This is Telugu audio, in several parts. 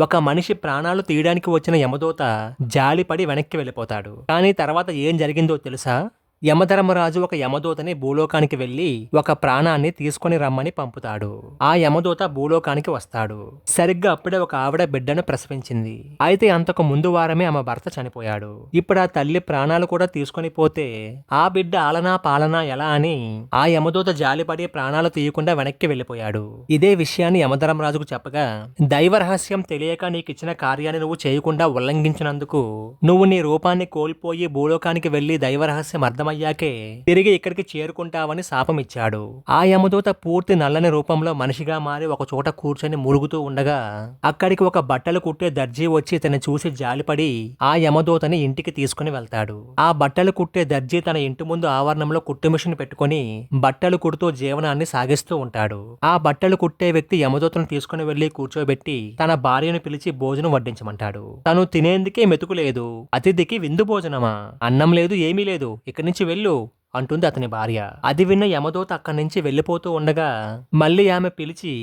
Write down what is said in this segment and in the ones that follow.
ఒక మనిషి ప్రాణాలు తీయడానికి వచ్చిన యమదూత జాలిపడి వెనక్కి వెళ్ళిపోతాడు. కానీ తర్వాత ఏం జరిగిందో తెలుసా? యమధర్మరాజు ఒక యమదూతని భూలోకానికి వెళ్లి ఒక ప్రాణాన్ని తీసుకొని రమ్మని పంపుతాడు. ఆ యమదూత భూలోకానికి వస్తాడు. సరిగ్గా అప్పుడే ఒక ఆవిడ బిడ్డను ప్రసవించింది. అయితే అంతకు ముందు వారమే ఆమె భర్త చనిపోయాడు. ఇప్పుడు ఆ తల్లి ప్రాణాలు కూడా తీసుకొని పోతే ఆ బిడ్డ ఆలనా పాలనా ఎలా అని ఆ యమదూత జాలిపడి ప్రాణాలు తీయకుండా వెనక్కి వెళ్ళిపోయాడు. ఇదే విషయాన్ని యమధర్మరాజుకు చెప్పగా, దైవ రహస్యం తెలియక నీకిచ్చిన కార్యాన్ని నువ్వు చేయకుండా ఉల్లంఘించినందుకు నువ్వు నీ రూపాన్ని కోల్పోయి భూలోకానికి వెళ్లి దైవ రహస్యం అర్థమయ్యాకే తిరిగి ఇక్కడికి చేరుకుంటావని శాపమిచ్చాడు. ఆ యమదూత పూర్తి నల్లని రూపంలో మనిషిగా మారి ఒక చోట కూర్చొని మురుగుతూ ఉండగా అక్కడికి ఒక బట్టలు కుట్టే దర్జీ వచ్చి తను చూసి జాలిపడి ఆ యమదూతని ఇంటికి తీసుకుని వెళ్తాడు. ఆ బట్టలు కుట్టే దర్జీ తన ఇంటి ముందు ఆవరణంలో కుట్టు మిషన్ పెట్టుకుని బట్టలు కుడుతూ జీవనాన్ని సాగిస్తూ ఉంటాడు. ఆ బట్టలు కుట్టే వ్యక్తి యమదూతను తీసుకుని వెళ్లి కూర్చోబెట్టి తన భార్యను పిలిచి భోజనం వడ్డించమంటాడు. తను తినేందుకే మెతుకు లేదు, అతిథికి విందు భోజనమా? అన్నం లేదు, ఏమీ లేదు, ఇక్కడి నుంచి వెళ్ళు అంటుంది అతని భార్య. అది విన్న యమదూత అక్కడి నుంచి వెళ్ళిపోతూ ఉండగా మళ్ళీ ఆమె పిలిచి,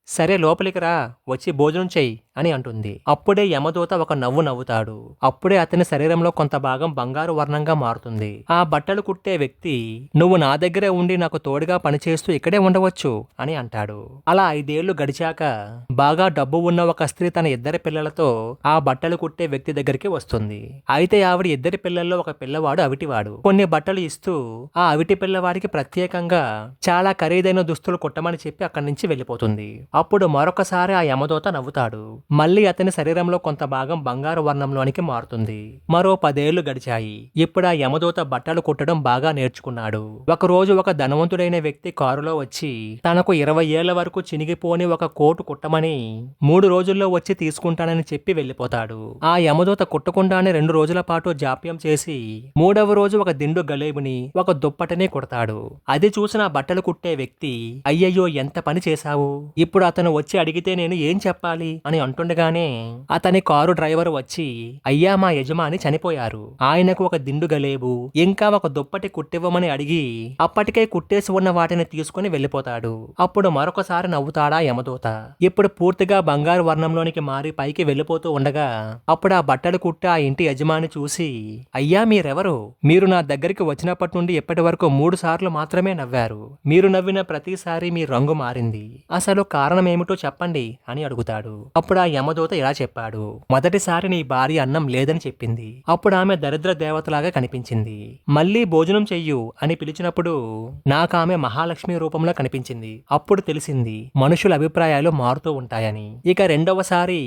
సరే లోపలికి రా, వచ్చి భోజనం చెయ్యి అని అంటుంది. అప్పుడే యమదూత ఒక నవ్వు నవ్వుతాడు. అప్పుడే అతని శరీరంలో కొంత భాగం బంగారు వర్ణంగా మారుతుంది. ఆ బట్టలు కుట్టే వ్యక్తి, నువ్వు నా దగ్గరే ఉండి నాకు తోడుగా పనిచేస్తూ ఇక్కడే ఉండవచ్చు అని అంటాడు. అలా 5 ఏళ్లు గడిచాక బాగా డబ్బు ఉన్న ఒక స్త్రీ తన 2 పిల్లలతో ఆ బట్టలు కుట్టే వ్యక్తి దగ్గరికి వస్తుంది. అయితే ఆవిడ 2 పిల్లల్లో ఒక పిల్లవాడు అవిటివాడు. కొన్ని బట్టలు ఇస్తూ ఆ అవిటి పిల్లవాడికి ప్రత్యేకంగా చాలా ఖరీదైన దుస్తులు కుట్టమని చెప్పి అక్కడి నుంచి వెళ్ళిపోతుంది. అప్పుడు మరొకసారి ఆ యమదూత నవ్వుతాడు. మళ్ళీ అతని శరీరంలో కొంత భాగం బంగారు వర్ణంలోనికి మారుతుంది. మరో 10 ఏళ్లు గడిచాయి. ఇప్పుడు ఆ యమదూత బట్టలు కుట్టడం బాగా నేర్చుకున్నాడు. ఒక రోజు ఒక ధనవంతుడైన వ్యక్తి కారులో వచ్చి తనకు 20 ఏళ్ల వరకు చినిగిపోని ఒక కోటు కుట్టమని 3 రోజుల్లో వచ్చి తీసుకుంటానని చెప్పి వెళ్ళిపోతాడు. ఆ యమదూత కుట్టకుండానే 2 రోజుల పాటు జాప్యం చేసి 3వ రోజు ఒక దిండు గలేబుని ఒక దుప్పటిని కుడతాడు. అది చూసిన బట్టలు కుట్టే వ్యక్తి, అయ్యయ్యో ఎంత పని చేశావు, ఇప్పుడు అతను వచ్చి అడిగితే నేను ఏం చెప్పాలి అని అంటుండగానే అతని కారు డ్రైవర్ వచ్చి, అయ్యా మా యజమాని చనిపోయారు, ఆయనకు ఒక దిండు గలేబు ఇంకా ఒక దుప్పటి కుట్టివ్వమని అడిగి అప్పటికే కుట్టేసి ఉన్న వాటిని తీసుకుని వెళ్ళిపోతాడు. అప్పుడు మరొకసారి నవ్వుతాడా యమదూత. ఇప్పుడు పూర్తిగా బంగారు వర్ణంలోనికి మారి పైకి వెళ్ళిపోతూ ఉండగా అప్పుడు ఆ బట్టలు కుట్ట ఆ ఇంటి యజమాని చూసి, అయ్యా మీరెవరు, మీరు నా దగ్గరికి వచ్చినప్పటి నుండి ఇప్పటి వరకు 3 సార్లు మాత్రమే నవ్వారు, మీరు నవ్విన ప్రతిసారి మీ రంగు మారింది, అసలు కారణం ఏమిటో చెప్పండి అని అడుగుతాడు. అప్పుడు ఆ యమదూత ఇలా చెప్పాడు, మొదటిసారి నీ భార్య అన్నం లేదని చెప్పింది, అప్పుడు ఆమె దరిద్ర దేవతలాగా కనిపించింది. మళ్ళీ భోజనం చెయ్యు అని పిలిచినప్పుడు నాకామె మహాలక్ష్మి రూపంలో కనిపించింది. అప్పుడు తెలిసింది మనుషుల అభిప్రాయాలు మారుతూ ఉంటాయని. ఇక రెండవసారి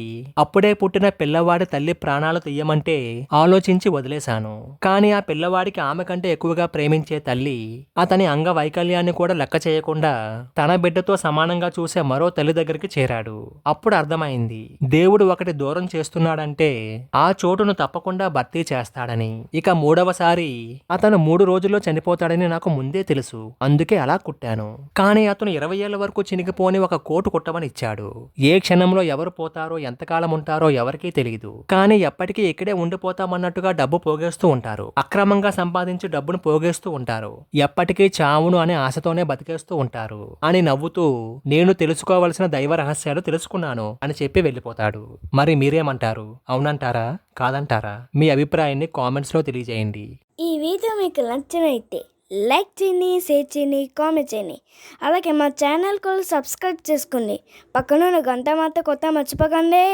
అప్పుడే పుట్టిన పిల్లవాడి తల్లి ప్రాణాలు తీయమంటే ఆలోచించి వదిలేశాను. కానీ ఆ పిల్లవాడికి ఆమె కంటే ఎక్కువగా ప్రేమించే తల్లి అతని అంగవైకల్యాన్ని కూడా లెక్క చేయకుండా తన బిడ్డతో సమానంగా చూసే మరో తల్లి దగ్గరికి చేరాడు. అప్పుడు అర్థమైంది దేవుడు ఒకటి దూరం చేస్తున్నాడంటే ఆ చోటును తప్పకుండా భర్తీ చేస్తాడని. ఇక 3వసారి అతను 3 రోజుల్లో చనిపోతాడని నాకు ముందే తెలుసు, అందుకే అలా కుట్టాను. కానీ అతను 20 ఏళ్ల వరకు చినిగిపోని ఒక కోటు కుట్టమని ఇచ్చాడు. ఏ క్షణంలో ఎవరు పోతారో ఎంతకాలం ఉంటారో ఎవరికీ తెలియదు. కానీ ఎప్పటికీ ఇక్కడే ఉండిపోతామన్నట్టుగా డబ్బు పోగేస్తూ ఉంటారు, అక్రమంగా సంపాదించి డబ్బును పోగేస్తూ ఉంటారు, ఎప్పటికీ చావును అనే ఆశతోనే బతికేస్తూ ఉంటారు అని నవ్వుతూ నేను తెలుసుకోవలసిన దైవ రహస్యాలు తెలుసుకున్నాను అని చెప్పి వెళ్ళిపోతాడు. మరి మీరేమంటారు? అవునంటారా, కాదంటారా? మీ అభిప్రాయాన్ని కామెంట్స్ లో తెలియజేయండి. ఈ వీడియో మీకు నచ్చినైతే లైక్ చేయండి, షేర్ చేయండి, కామెంట్ చేయండి. అలాగే మా ఛానల్ కూడా సబ్స్క్రైబ్ చేసుకోండి. పక్కన గంట మాత్రం కొత్త మర్చిపోకండి.